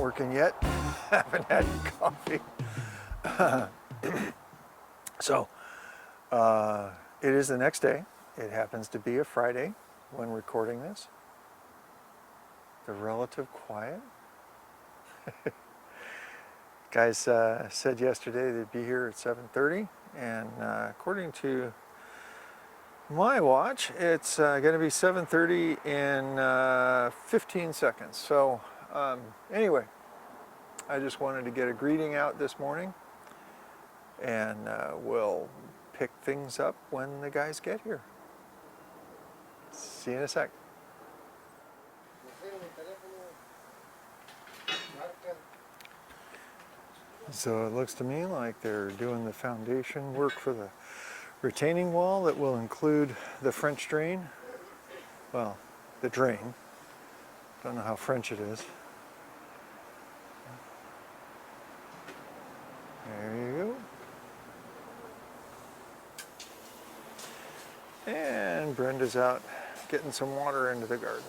working yet. Haven't had coffee. So, it is the next day. It happens to be a Friday when recording this. The relative quiet. Guys said yesterday they'd be here at 7:30, and according to my watch, it's going to be 7:30 in 15 seconds. So anyway, I just wanted to get a greeting out this morning, and we'll pick things up when the guys get here. See you in a sec. So it looks to me like they're doing the foundation work for the retaining wall that will include the French drain. Well, the drain. Don't know how French it is. There you go. And Brenda's out getting some water into the garden.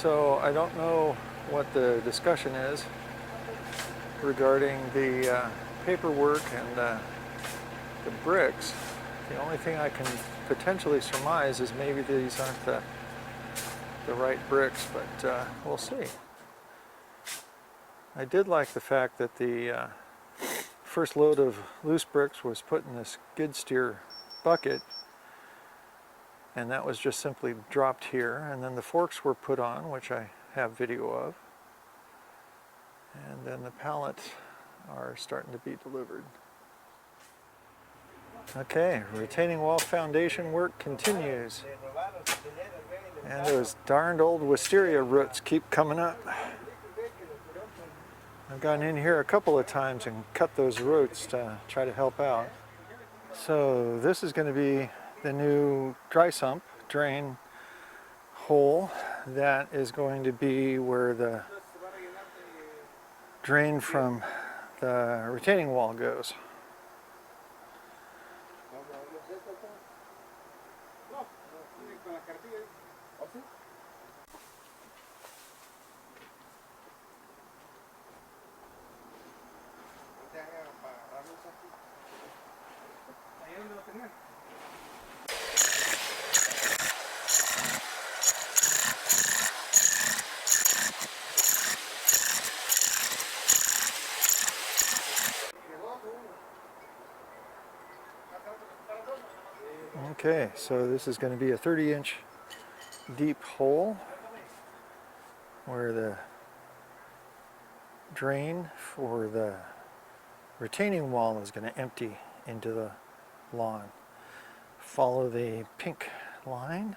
So I don't know what the discussion is regarding the paperwork and the bricks. The only thing I can potentially surmise is maybe these aren't the right bricks, but we'll see. I did like the fact that the first load of loose bricks was put in this skid steer bucket, and that was just simply dropped here, and then the forks were put on, which I have video of, and then the pallets are starting to be delivered. Okay, retaining wall foundation work continues, and those darned old wisteria roots keep coming up. I've gotten in here a couple of times and cut those roots to try to help out. So this is going to be the new dry sump drain hole that is going to be where the drain from the retaining wall goes. Okay, so this is going to be a 30-inch deep hole where the drain for the retaining wall is going to empty into the lawn. Follow the pink line,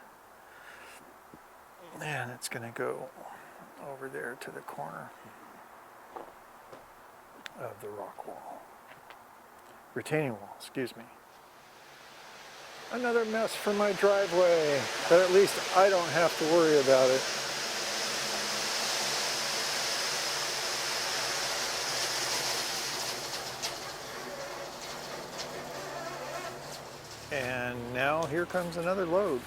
and it's going to go over there to the corner of the rock wall. Retaining wall, excuse me. Another mess for my driveway, but at least I don't have to worry about it. And now here comes another load.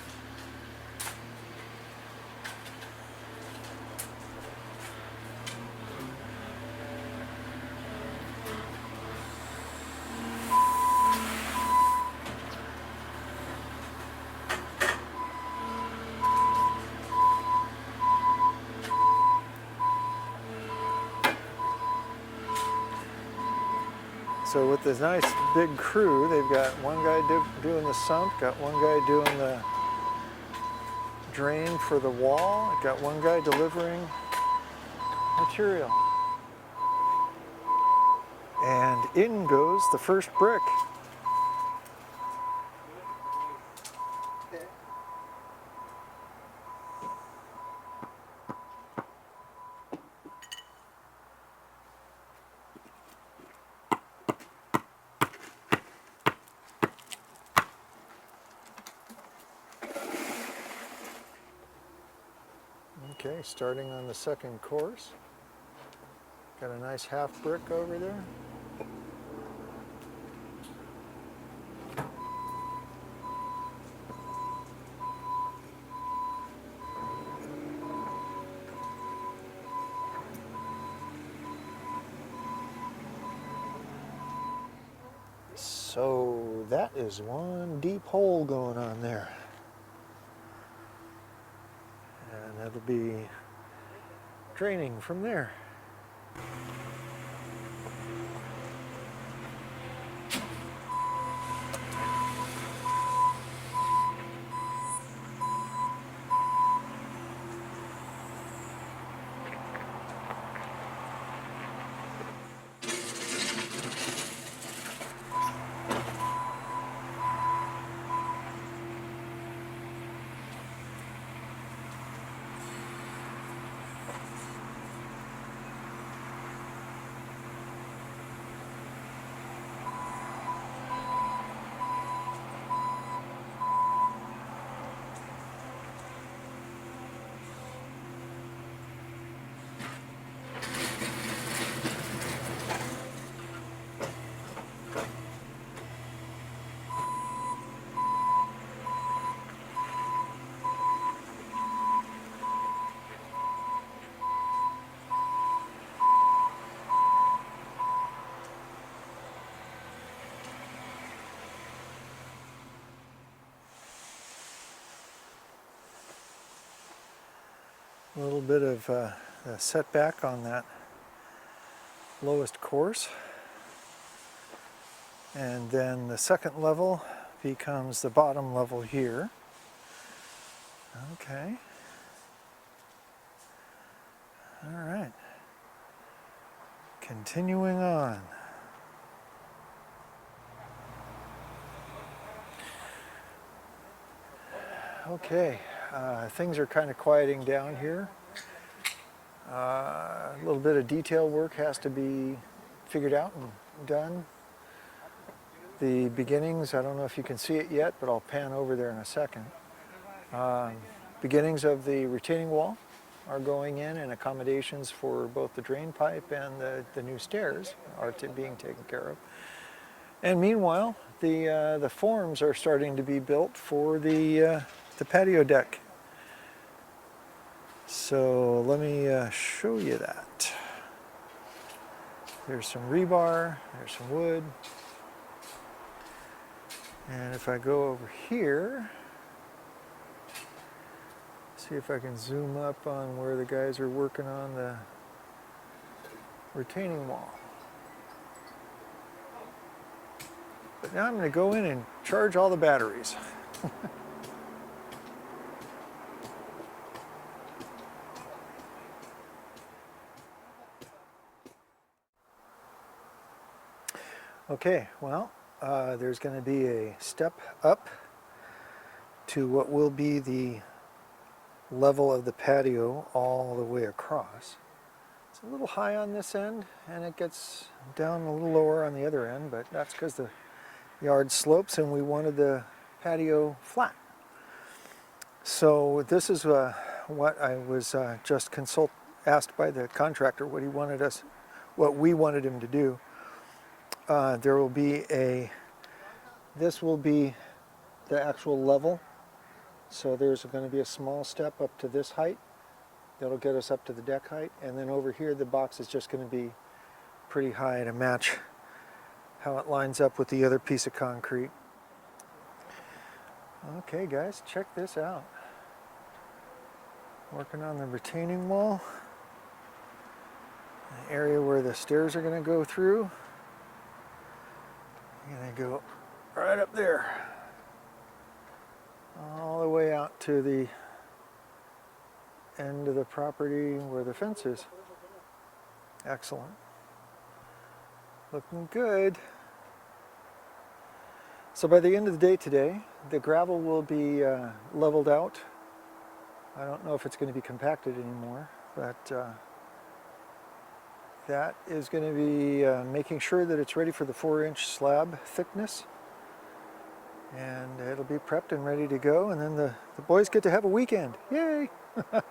So with this nice big crew, they've got one guy doing the sump, got one guy doing the drain for the wall, got one guy delivering material. And in goes the first brick. Okay, starting on the second course. Got a nice half brick over there. So that is one deep hole going on there. And that'll be draining from there. A little bit of a setback on that lowest course. And then the second level becomes the bottom level here. Okay. All right. Continuing on. Okay, things are kind of quieting down here. A little bit of detail work has to be figured out and done. The beginnings, I don't know if you can see it yet, but I'll pan over there in a second. Beginnings of the retaining wall are going in, and accommodations for both the drain pipe and the new stairs are being taken care of. And meanwhile, the forms are starting to be built for the patio deck. So let me show you that. There's some rebar, there's some wood. And if I go over here, see if I can zoom up on where the guys are working on the retaining wall. But now I'm going to go in and charge all the batteries. Okay, well, there's going to be a step up to what will be the level of the patio all the way across. It's a little high on this end, and it gets down a little lower on the other end, but that's because the yard slopes and we wanted the patio flat. So this is what I was just asked by the contractor what we wanted him to do. There will be this will be the actual level. So there's going to be a small step up to this height. That'll get us up to the deck height. And then over here, the box is just going to be pretty high to match how it lines up with the other piece of concrete. Okay, guys, check this out. Working on the retaining wall. The area where the stairs are going to go through. I'm going to go right up there. All the way out to the end of the property where the fence is. Excellent. Looking good. So by the end of the day today, the gravel will be leveled out. I don't know if it's going to be compacted anymore, but that is going to be making sure that it's ready for the 4-inch slab thickness. And it'll be prepped and ready to go, and then the boys get to have a weekend. Yay! All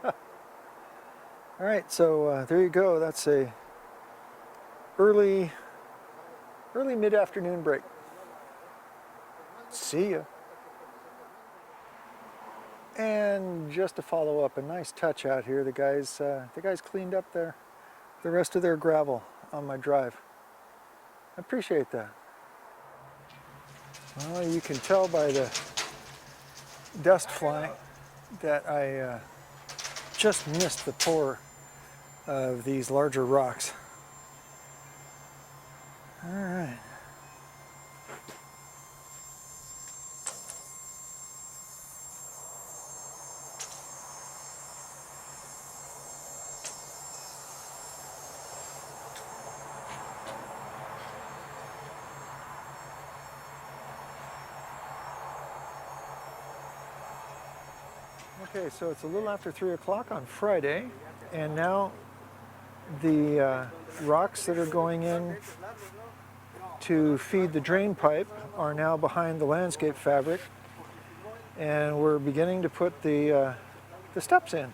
right, so there you go. That's a early mid-afternoon break. See ya. And just to follow up, a nice touch out here. The guys cleaned up the rest of their gravel on my drive. I appreciate that. Well, you can tell by the dust flying that I just missed the pour of these larger rocks. All right. Okay, so it's a little after 3 o'clock on Friday, and now the rocks that are going in to feed the drain pipe are now behind the landscape fabric, and we're beginning to put the steps in.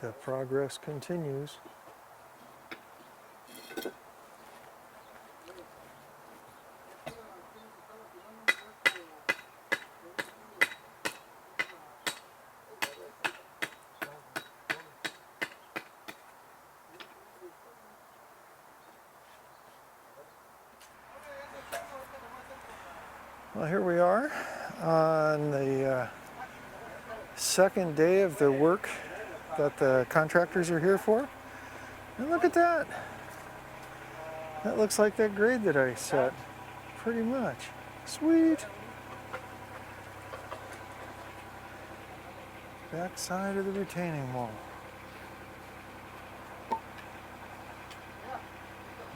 The progress continues. Well, here we are on the second day of the work that the contractors are here for. And look at that. That looks like that grade that I set, pretty much. Sweet. Back side of the retaining wall.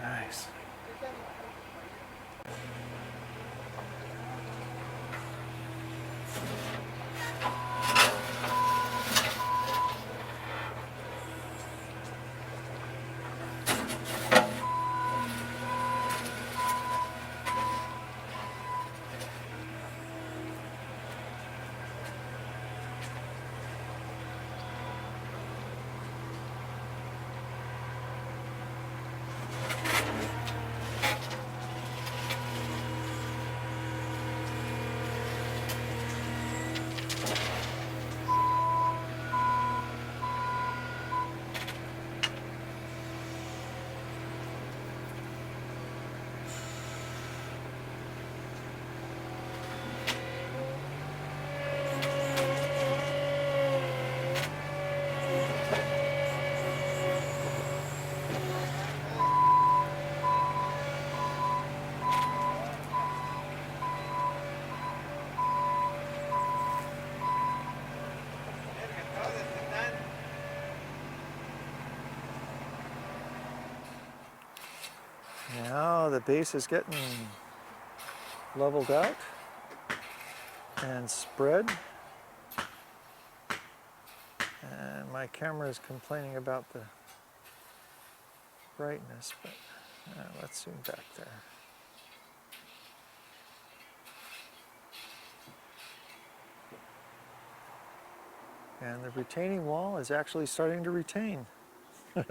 Nice. Now the base is getting leveled out and spread. And my camera is complaining about the brightness, but let's zoom back there. And the retaining wall is actually starting to retain. Nice.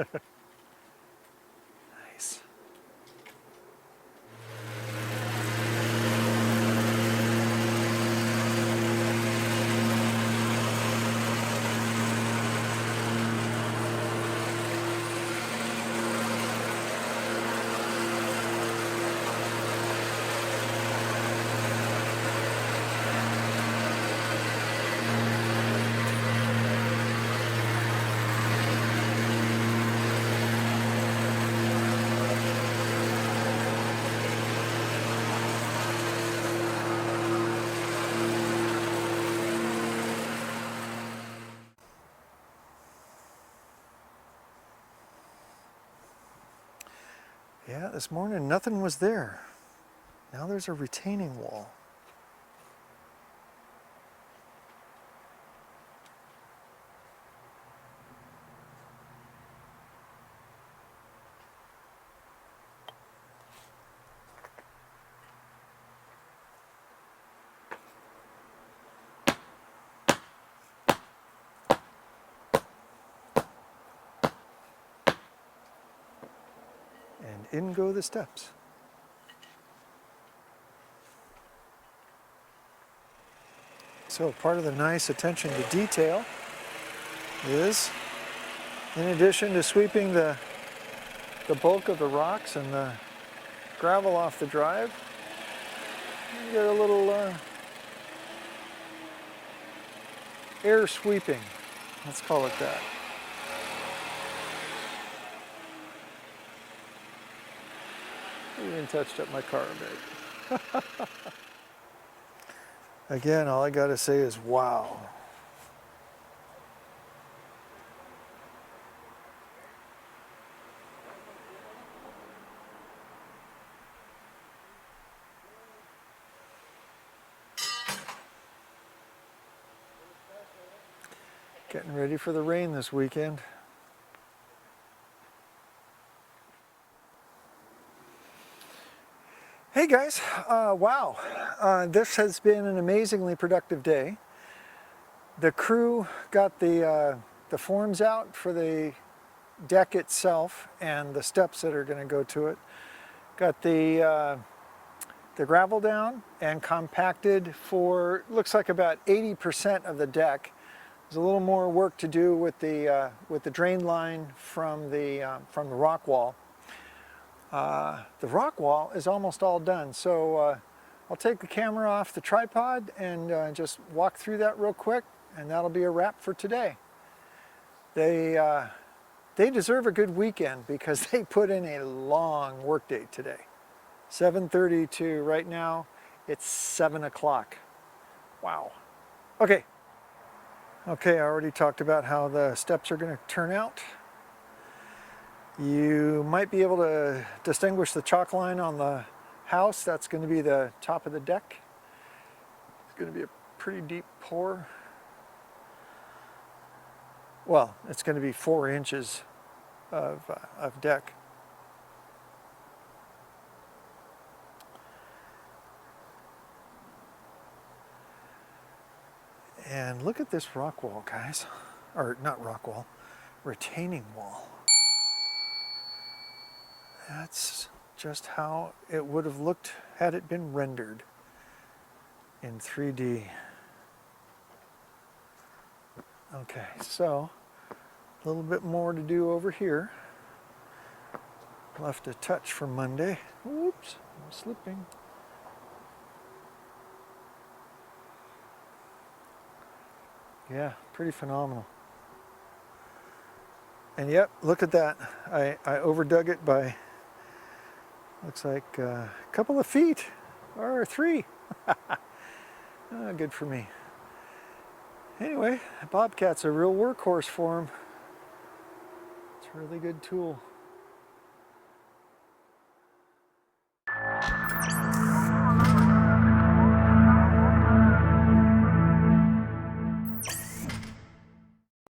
Yeah, this morning nothing was there. Now there's a retaining wall. And in go the steps. So part of the nice attention to detail is, in addition to sweeping the bulk of the rocks and the gravel off the drive, you get a little air sweeping, let's call it that. Even touched up my car a bit. Again, all I gotta say is wow. Getting ready for the rain this weekend. Hey guys, wow, this has been an amazingly productive day. The crew got the forms out for the deck itself and the steps that are going to go to it. Got the gravel down and compacted for, looks like about 80% of the deck. There's a little more work to do with the drain line from the rock wall. The rock wall is almost all done, so I'll take the camera off the tripod and just walk through that real quick, and that'll be a wrap for today. They deserve a good weekend because they put in a long work day today. 7:30 to right now, it's 7 o'clock. Wow. Okay, I already talked about how the steps are going to turn out. You might be able to distinguish the chalk line on the house. That's going to be the top of the deck. It's going to be a pretty deep pour. Well, it's going to be 4 inches of deck. And look at this rock wall, guys. Or not rock wall, retaining wall. That's just how it would have looked had it been rendered in 3D. Okay, so a little bit more to do over here. Left a touch for Monday. Oops, I'm slipping. Yeah, pretty phenomenal. And yep, look at that. I overdug it by, looks like a couple of feet, or 3. Good for me. Anyway, Bobcat's a real workhorse for him. It's a really good tool.